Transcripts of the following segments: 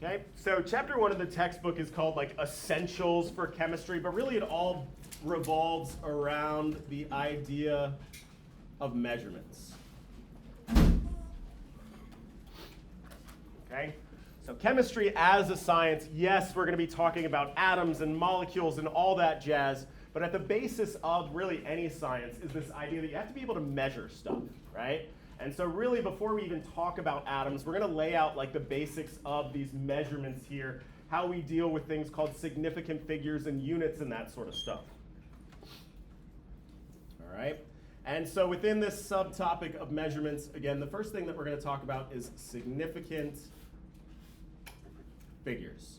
Okay, so chapter 1 of the textbook is called like Essentials for Chemistry, but really it all revolves around the idea of measurements. Okay, so chemistry as a science, yes, we're going to be talking about atoms and molecules and all that jazz, but at the basis of really any science is this idea that you have to be able to measure stuff, right? And so really before we even talk about atoms, we're going to lay out like the basics of these measurements here, how we deal with things called significant figures and units and that sort of stuff. All right. And so within this subtopic of measurements, again, the first thing that we're going to talk about is significant figures.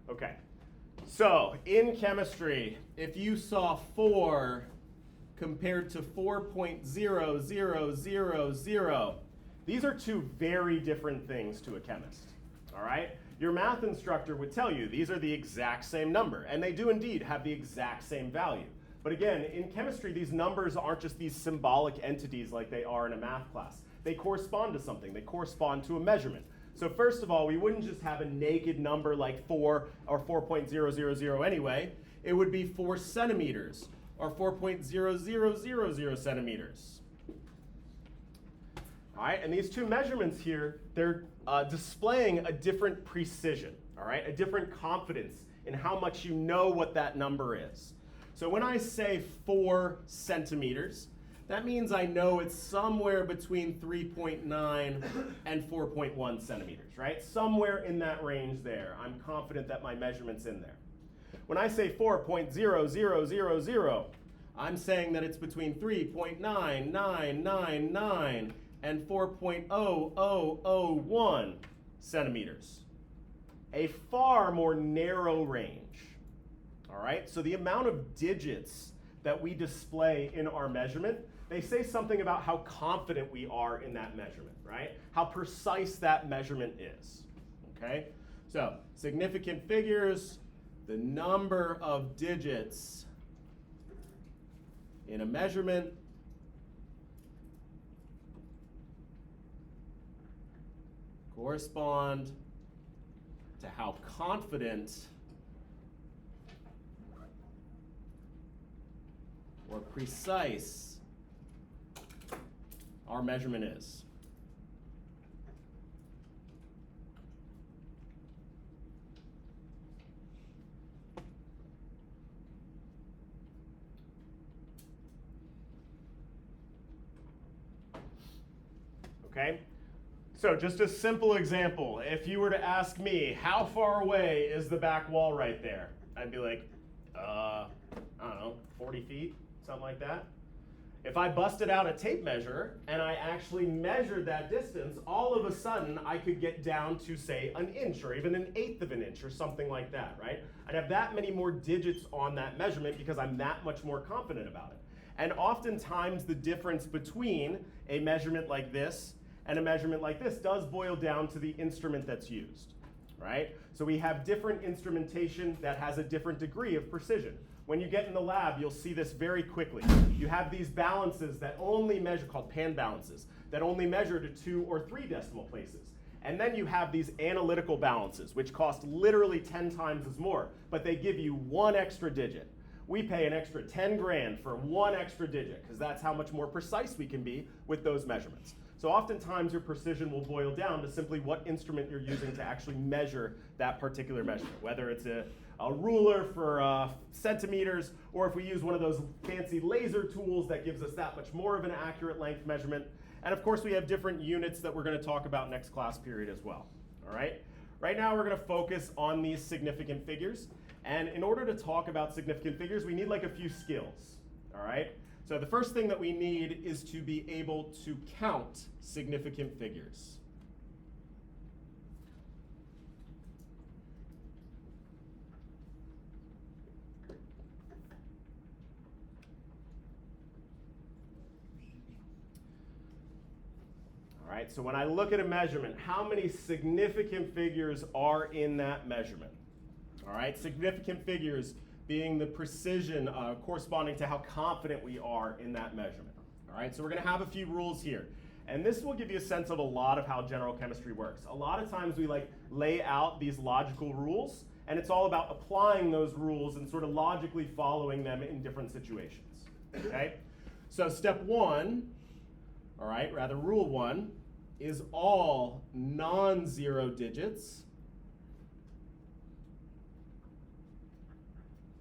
Okay. So, in chemistry, if you saw 4 compared to 4.0000, these are two very different things to a chemist, all right? Your math instructor would tell you these are the exact same number, and they do indeed have the exact same value. But again, in chemistry, these numbers aren't just these symbolic entities like they are in a math class. They correspond to something. They correspond to a measurement. So first of all, we wouldn't just have a naked number like 4 or 4.000 anyway. It would be 4 centimeters or 4.0000 centimeters. All right, and these two measurements here, they're displaying a different precision, all right, a different confidence in how much you know what that number is. So when I say 4 centimeters, that means I know it's somewhere between 3.9 and 4.1 centimeters, right? Somewhere in that range there. I'm confident that my measurement's in there. When I say 4.0000, I'm saying that it's between 3.9999 and 4.0001 centimeters. A far more narrow range, all right? So the amount of digits that we display in our measurement, they say something about how confident we are in that measurement, right? How precise that measurement is, okay? So, significant figures, the number of digits in a measurement correspond to how confident or precise our measurement is. Okay, so just a simple example. If you were to ask me, how far away is the back wall right there? I'd be like, I don't know, 40 feet, something like that. If I busted out a tape measure and I actually measured that distance, all of a sudden I could get down to, say, an inch or even 1/8 of an inch or something like that, right? I'd have that many more digits on that measurement because I'm that much more confident about it. And oftentimes the difference between a measurement like this and a measurement like this does boil down to the instrument that's used, right? So we have different instrumentation that has a different degree of precision. When you get in the lab, you'll see this very quickly. You have these balances that only measure, called pan balances, that only measure to 2 or 3 decimal places. And then you have these analytical balances, which cost literally 10 times as more, but they give you 1 extra digit. We pay an extra 10 grand for 1 extra digit, because that's how much more precise we can be with those measurements. So oftentimes your precision will boil down to simply what instrument you're using to actually measure that particular measurement, whether it's a ruler for centimeters, or if we use one of those fancy laser tools that gives us that much more of an accurate length measurement. And of course we have different units that we're going to talk about next class period as well, all right? Right now we're going to focus on these significant figures, and in order to talk about significant figures, we need like a few skills, all right? So the first thing that we need is to be able to count significant figures. All right, so when I look at a measurement, how many significant figures are in that measurement? All right, significant figures being the precision corresponding to how confident we are in that measurement. All right, so we're going to have a few rules here. And this will give you a sense of a lot of how general chemistry works. A lot of times we lay out these logical rules, and it's all about applying those rules and sort of logically following them in different situations. Okay? So step one, all right, rather rule one, is all non-zero digits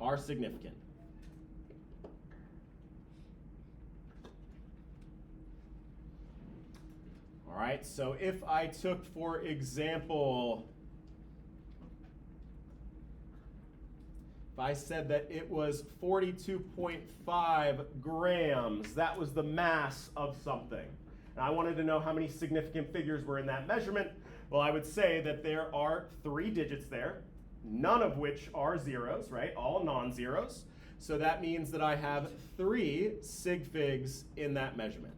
are significant. All right, so if I took, for example, if I said that it was 42.5 grams, that was the mass of something. And I wanted to know how many significant figures were in that measurement. Well, I would say that there are 3 digits there, none of which are zeros, right? All non-zeros. So that means that I have 3 sig figs in that measurement.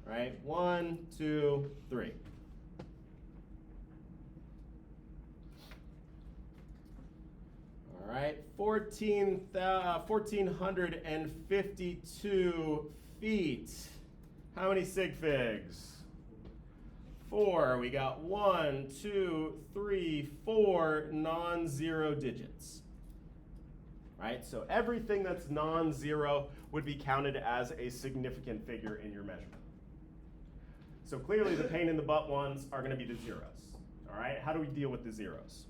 Right? 1, 2, 3. All right, 1,452 feet. How many sig figs? 4. We got 1, 2, 3, 4 non-zero digits. Right? So everything that's non-zero would be counted as a significant figure in your measurement. So clearly the pain in the butt ones are going to be the zeros. All right, how do we deal with the zeros?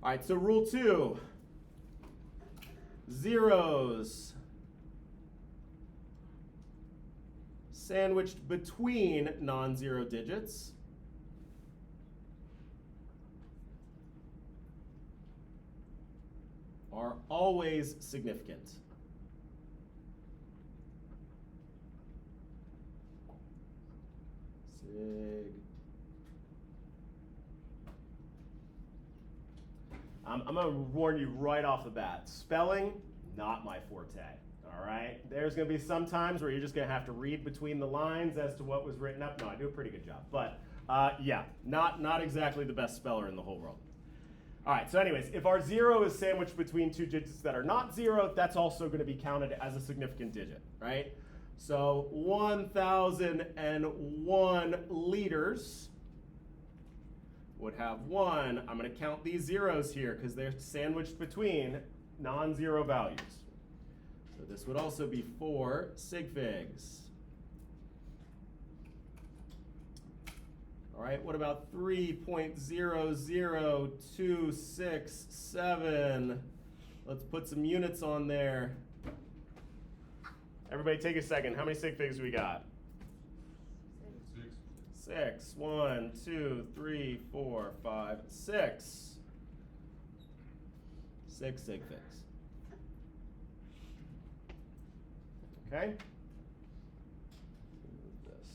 All right, so rule 2, zeros sandwiched between non-zero digits are always significant. I'm going to warn you right off the bat. Spelling, not my forte. All right? There's going to be some times where you're just going to have to read between the lines as to what was written up. No, I do a pretty good job. But yeah, not exactly the best speller in the whole world. All right, so anyways, if our 0 is sandwiched between 2 digits that are not 0, that's also going to be counted as a significant digit, right? So 1,001 liters would have 1. I'm going to count these zeros here because they're sandwiched between non-zero values. So this would also be 4 sig figs. All right, what about 3.00267? Let's put some units on there. Everybody take a second. How many sig figs we got? 6. 1, 2, 3, 4, 5, 6. 6 sig figs. Okay? Move this.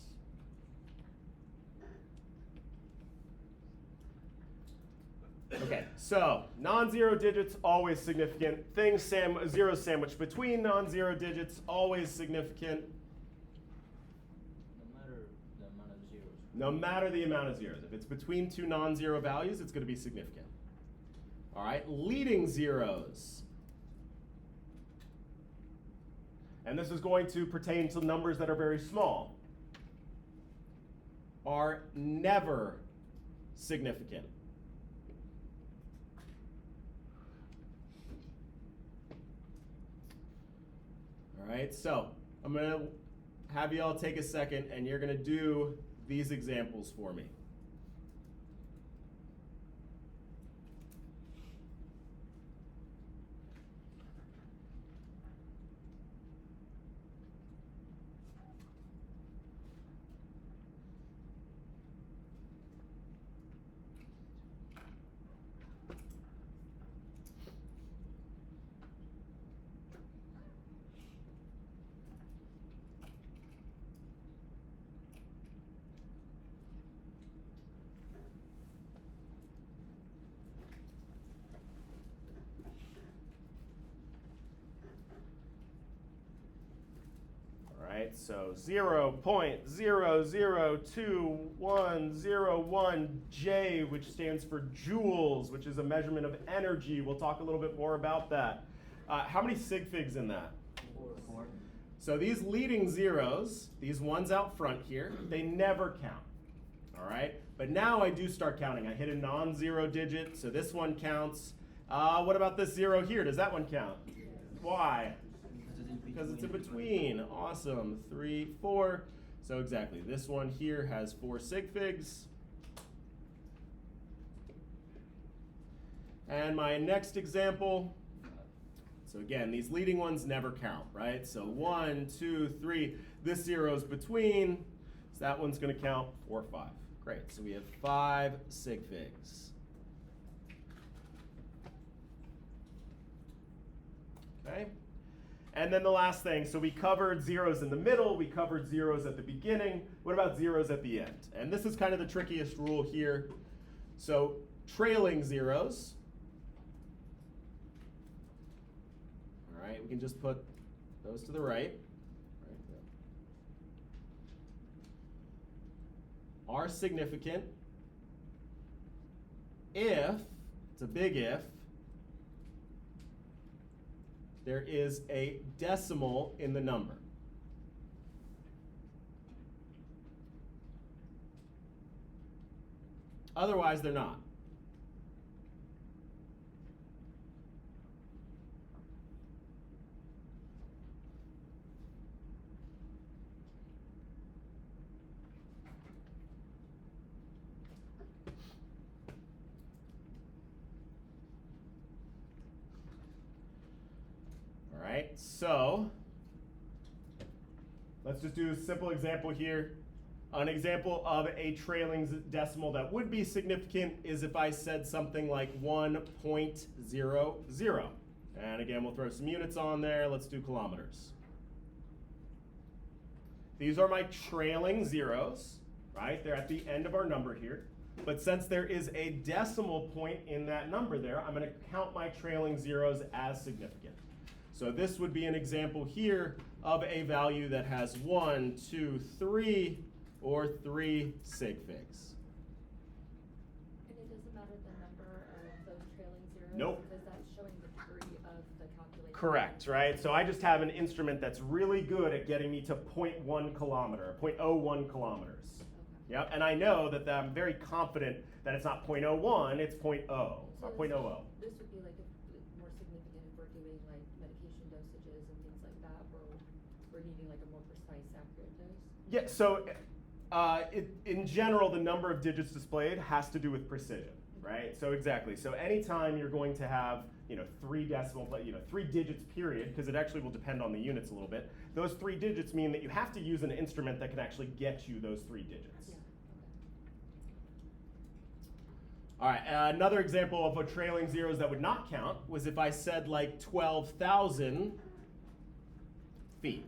Okay, so non-zero digits, always significant. Things zeros sandwiched between non-zero digits, always significant. No matter the amount of zeros. If it's between 2 non-zero values, it's going to be significant. All right, leading zeros. And this is going to pertain to numbers that are very small, are never significant. All right, so I'm going to have you all take a second and you're going to do these examples for me. right? So 0.002101 J, which stands for joules, which is a measurement of energy. We'll talk a little bit more about that. How many sig figs in that? 4. So these leading zeros, these ones out front here, they never count, all right? But now I do start counting. I hit a non-zero digit, so this one counts. What about this 0 here? Does that one count? Yes. Why? Because Because it's in between. Awesome. 3, 4. So exactly, this one here has 4 sig figs. And my next example, so again, these leading ones never count, right? So 1, 2, 3. This 0 is between, so that one's going to count 4, 5. Great. So we have 5 sig figs. Okay. And then the last thing, so we covered zeros in the middle, we covered zeros at the beginning. What about zeros at the end? And this is kind of the trickiest rule here. So trailing zeros, all right, we can just put those to the right, are significant if, it's a big if, there is a decimal in the number. Otherwise, they're not. All right, so let's just do a simple example here. An example of a trailing decimal that would be significant is if I said something like 1.00. And again, we'll throw some units on there. Let's do kilometers. These are my trailing zeros, right? They're at the end of our number here. But since there is a decimal point in that number there, I'm going to count my trailing zeros as significant. So this would be an example here of a value that has 1, 2, 3, or 3 sig figs. And it doesn't matter the number of those trailing zeros? Nope. Because that's showing the degree of the calculation. Correct, right? So I just have an instrument that's really good at getting me to 0.1 kilometer, 0.01 kilometers. Okay. Yep, and I know that I'm very confident that it's not 0.01, it's 0.0, So not this 0.00. This would be like more significant if we're doing like medication dosages and things like that, where we're needing like a more precise, accurate dose? Yeah, so in general, the number of digits displayed has to do with precision, right? So exactly. So anytime you're going to have, 3 digits period, because it actually will depend on the units a little bit. Those 3 digits mean that you have to use an instrument that can actually get you those 3 digits. Yeah, okay. All right, another example of a trailing zeros that would not count was if I said like 12,000 feet.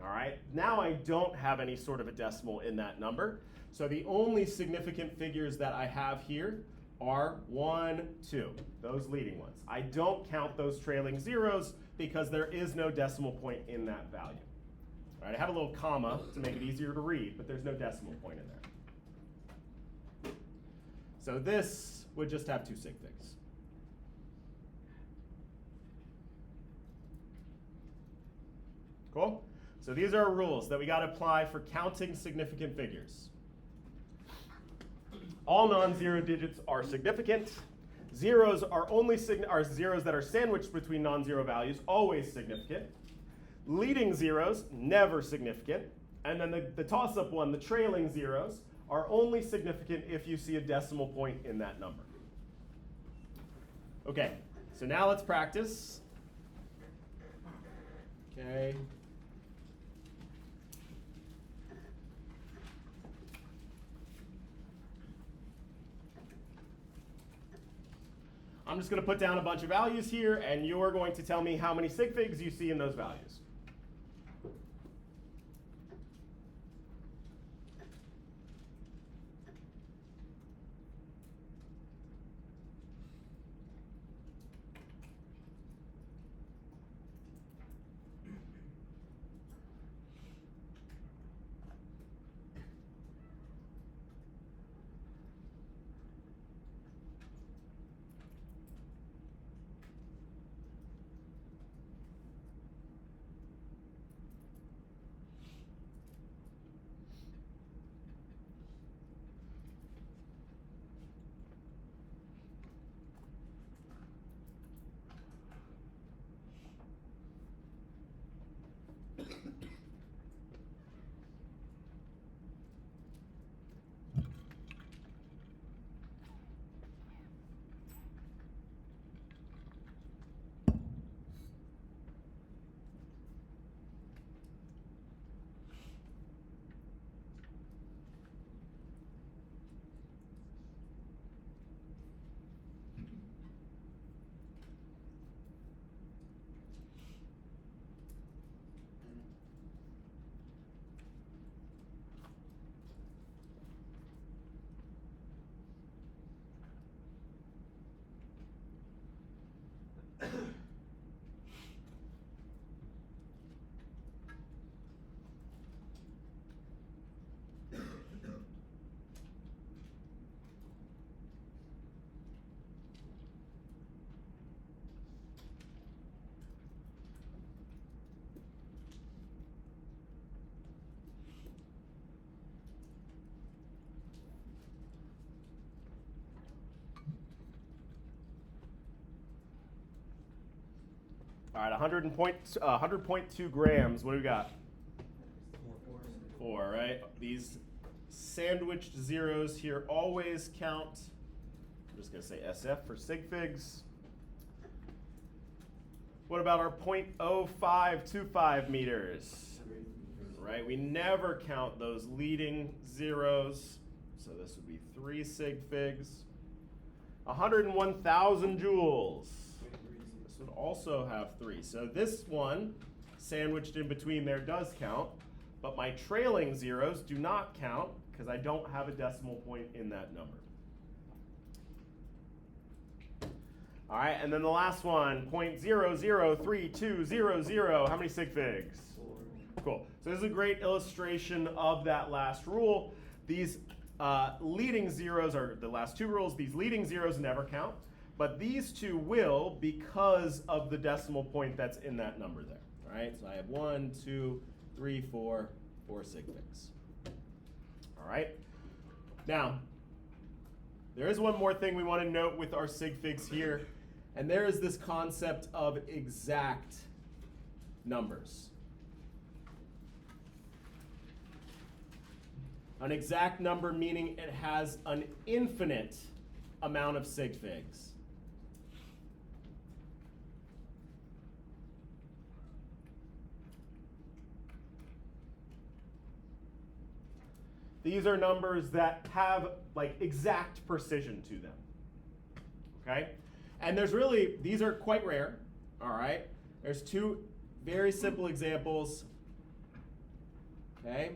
All right, now I don't have any sort of a decimal in that number. So the only significant figures that I have here are 1, 2, those leading ones. I don't count those trailing zeros because there is no decimal point in that value. All right, I have a little comma to make it easier to read, but there's no decimal point in there. So this would just have 2 sig figs. Cool? So these are rules that we got to apply for counting significant figures. All non-zero digits are significant. Zeros are only zeros that are sandwiched between non-zero values, always significant. Leading zeros, never significant. And then the toss-up one, the trailing zeros, are only significant if you see a decimal point in that number. Okay, so now let's practice. Okay. I'm just going to put down a bunch of values here, and you're going to tell me how many sig figs you see in those values. All right, 100.2 grams. What do we got? 4, right? These sandwiched zeros here always count. I'm just going to say SF for sig figs. What about our 0.0525 meters? Right, we never count those leading zeros. So this would be 3 sig figs. 101,000 joules. This would also have 3. So this one, sandwiched in between there, does count. But my trailing zeros do not count because I don't have a decimal point in that number. All right, and then the last one, 0.003200. How many sig figs? 4. Cool. So this is a great illustration of that last rule. These leading zeros are the last 2 rules. These leading zeros never count, but these 2 will because of the decimal point that's in that number there. All right, so I have 1, 2, 3, 4 sig figs. All right. Now, there is one more thing we want to note with our sig figs here, and there is this concept of exact numbers. An exact number meaning it has an infinite amount of sig figs. These are numbers that have like exact precision to them. Okay? And there's really, these are quite rare. All right? There's 2 very simple examples. Okay?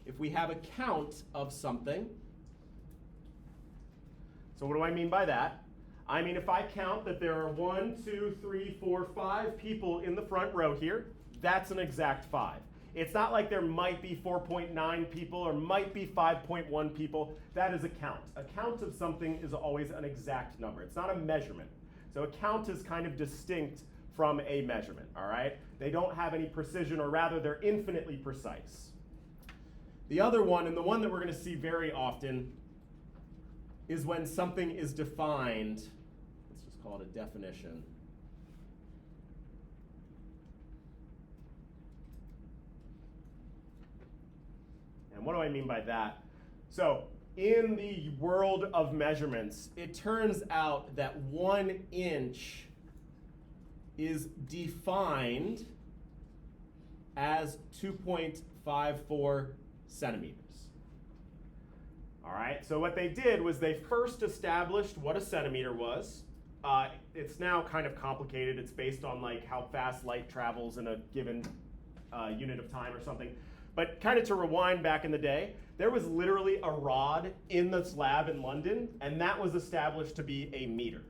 If we have a count of something, so what do I mean by that? I mean if I count that there are 1, 2, 3, 4, 5 people in the front row here, that's an exact 5. It's not like there might be 4.9 people or might be 5.1 people. That is a count. A count of something is always an exact number. It's not a measurement. So a count is kind of distinct from a measurement, all right? They don't have any precision, or rather they're infinitely precise. The other one, and the one that we're going to see very often, is when something is defined. Let's just call it a definition. And what do I mean by that? So in the world of measurements, it turns out that 1 inch is defined as 2.54 centimeters. All right, so what they did was they first established what a centimeter was. It's now kind of complicated. It's based on like how fast light travels in a given unit of time or something. But kind of to rewind back in the day, there was literally a rod in this lab in London, and that was established to be a meter,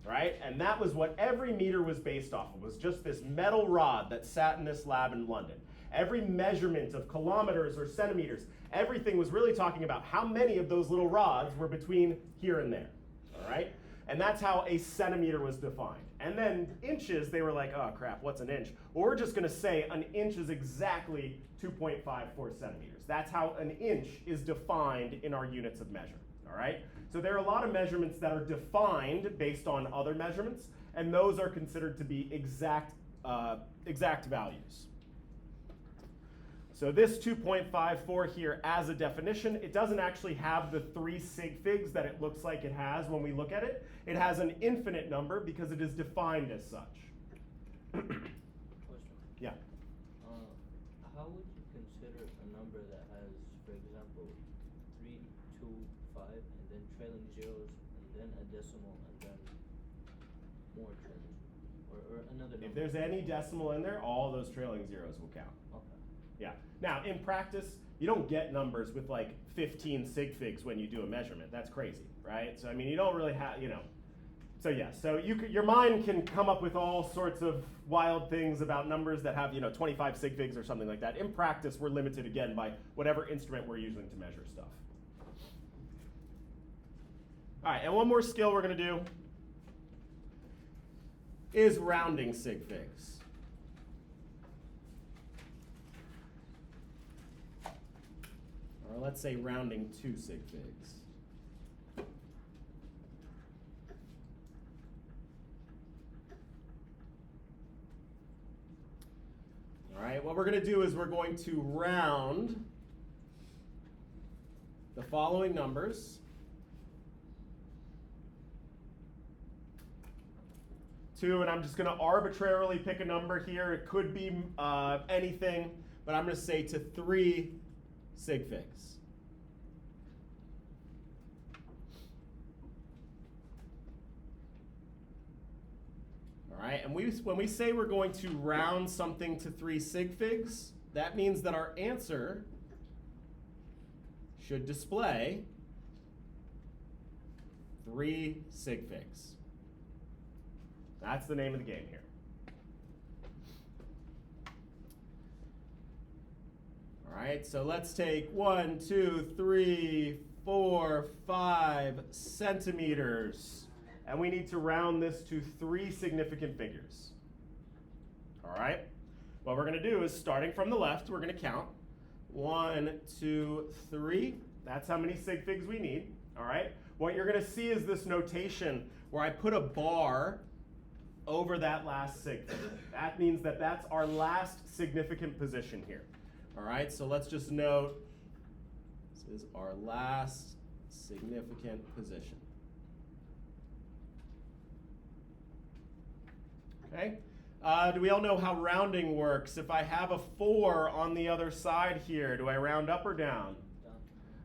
right? And that was what every meter was based off of, was just this metal rod that sat in this lab in London. Every measurement of kilometers or centimeters, everything was really talking about how many of those little rods were between here and there, all right? And that's how a centimeter was defined. And then inches, they were like, oh crap, what's an inch? Well, we're just gonna say an inch is exactly 2.54 centimeters. That's how an inch is defined in our units of measure, all right? So there are a lot of measurements that are defined based on other measurements, and those are considered to be exact values. So this 2.54 here as a definition, it doesn't actually have the 3 sig figs that it looks like it has when we look at it. It has an infinite number because it is defined as such. Question. Yeah. How would you consider a number that has, for example, 3, 2, 5, and then trailing zeros, and then a decimal, and then more trailing, or another number? If there's any decimal in there, all those trailing zeros will count. Okay. Yeah. Now, in practice, you don't get numbers with like 15 sig figs when you do a measurement. That's crazy, right? So, I mean, you don't really have, you know. So, yeah, so your mind can come up with all sorts of wild things about numbers that have, 25 sig figs or something like that. In practice, we're limited, again, by whatever instrument we're using to measure stuff. All right, and one more skill we're going to do is rounding sig figs. Or let's say rounding 2 sig figs. to do is we're going to round the following numbers to, and I'm just going to arbitrarily pick a number here. It could be anything, but I'm going to say to 3 sig figs. All right, and when we say we're going to round something to 3 sig figs, that means that our answer should display 3 sig figs. That's the name of the game here. All right, so let's take 1, 2, 3, 4, 5 centimeters. And we need to round this to 3 significant figures. All right, what we're going to do is, starting from the left, we're going to count 1, 2, 3. That's how many sig figs we need. All right, what you're going to see is this notation where I put a bar over that last sig fig. That means that that's our last significant position here. All right, so let's just note this is our last significant position. Okay, do we all know how rounding works? If I have a 4 on the other side here, do I round up or down? Down.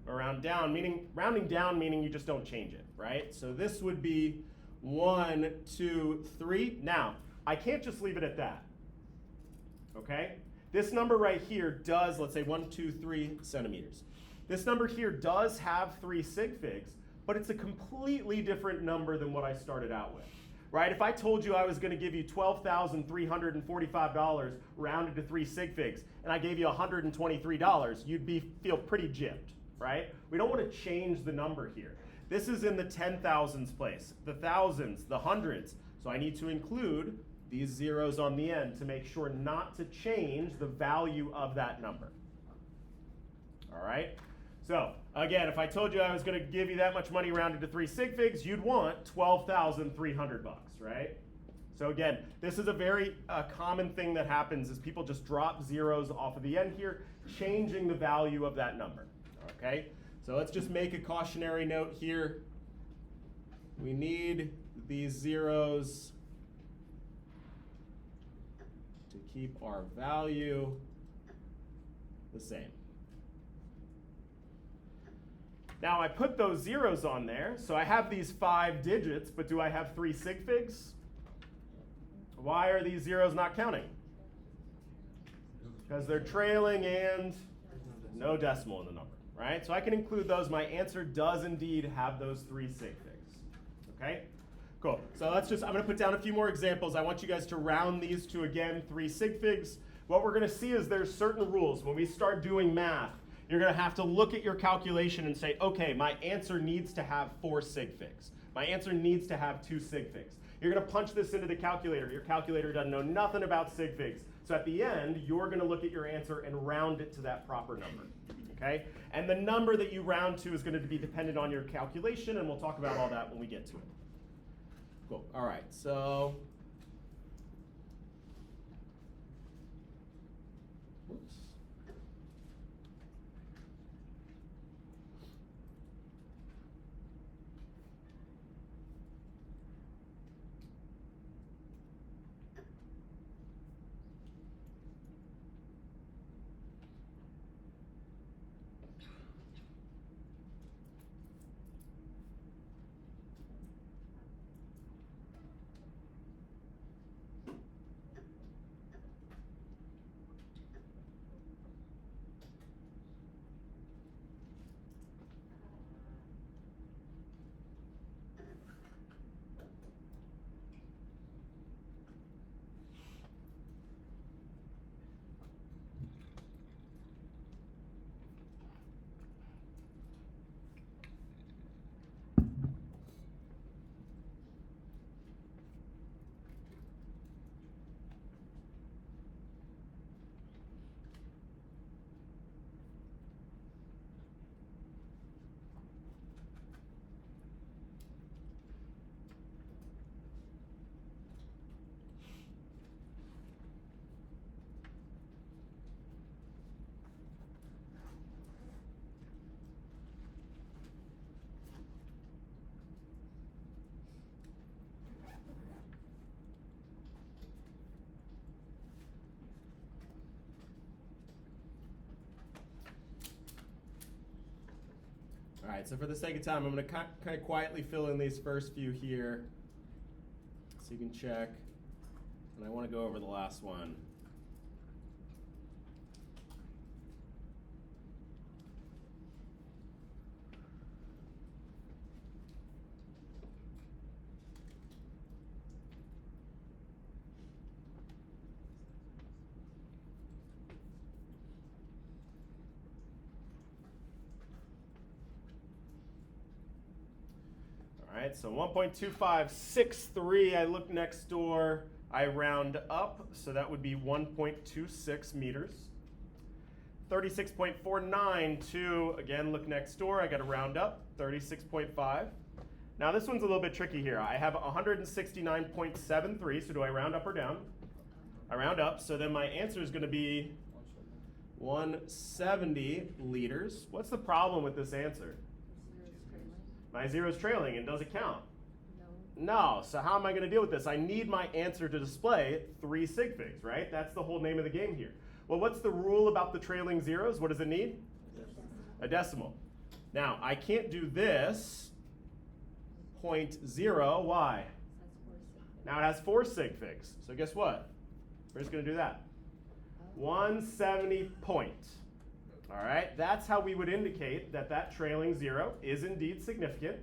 Or round down, meaning rounding down, meaning you just don't change it, right? So this would be 1, 2, 3. Now, I can't just leave it at that, okay? This number right here does, let's say 1, 2, 3 centimeters. This number here does have 3 sig figs, but it's a completely different number than what I started out with. Right? If I told you I was going to give you $12,345 rounded to 3 sig figs, and I gave you $123, you'd feel pretty gypped, right? We don't want to change the number here. This is in the 10,000s place, the thousands, the hundreds. So I need to include these zeros on the end to make sure not to change the value of that number. All right? So again, if I told you I was going to give you that much money rounded to 3 sig figs, you'd want $12,300, right? So again, this is a very common thing that happens is people just drop zeros off of the end here, changing the value of that number, okay? So let's just make a cautionary note here. We need these zeros to keep our value the same. Now I put those zeros on there, so I have these 5 digits, but do I have 3 sig figs? Why are these zeros not counting? Because they're trailing and no decimal in the number, right? So I can include those. My answer does indeed have those 3 sig figs, okay? Cool, so I'm gonna put down a few more examples. I want you guys to round these to, again, 3 sig figs. What we're gonna see is there's certain rules. When we start doing math, you're going to have to look at your calculation and say, okay, my answer needs to have 4 sig figs. My answer needs to have 2 sig figs. You're going to punch this into the calculator. Your calculator doesn't know nothing about sig figs. So at the end, you're going to look at your answer and round it to that proper number. Okay? And the number that you round to is going to be dependent on your calculation, and we'll talk about all that when we get to it. Cool. All right. So whoops. All right, so for the sake of time, I'm going to kind of quietly fill in these first few here so you can check. And I want to go over the last one. All right, so 1.2563, I look next door, I round up, so that would be 1.26 meters. 36.492, again, look next door, I got to round up, 36.5. Now this one's a little bit tricky here. I have 169.73, so do I round up or down? I round up, so then my answer is going to be 170 liters. What's the problem with this answer? My zero is trailing, and does it count? No, so how am I going to deal with this? I need my answer to display 3 sig figs, right? That's the whole name of the game here. Well, what's the rule about the trailing zeros? What does it need? A decimal. Now, I can't do this 0.0, why? Now it has 4 sig figs, so guess what? We're just going to do that. 170 point. All right, that's how we would indicate that that trailing zero is indeed significant.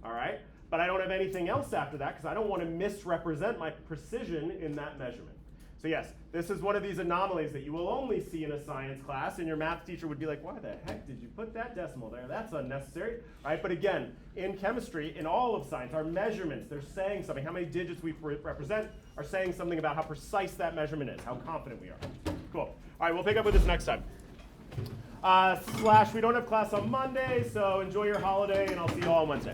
All right, but I don't have anything else after that because I don't want to misrepresent my precision in that measurement. So yes, this is one of these anomalies that you will only see in a science class, and your math teacher would be like, why the heck did you put that decimal there? That's unnecessary. All right, but again, in chemistry, in all of science, our measurements, they're saying something. How many digits we represent are saying something about how precise that measurement is, how confident we are. Cool. All right, we'll pick up with this next time. We don't have class on Monday, so enjoy your holiday, and I'll see you all on Wednesday.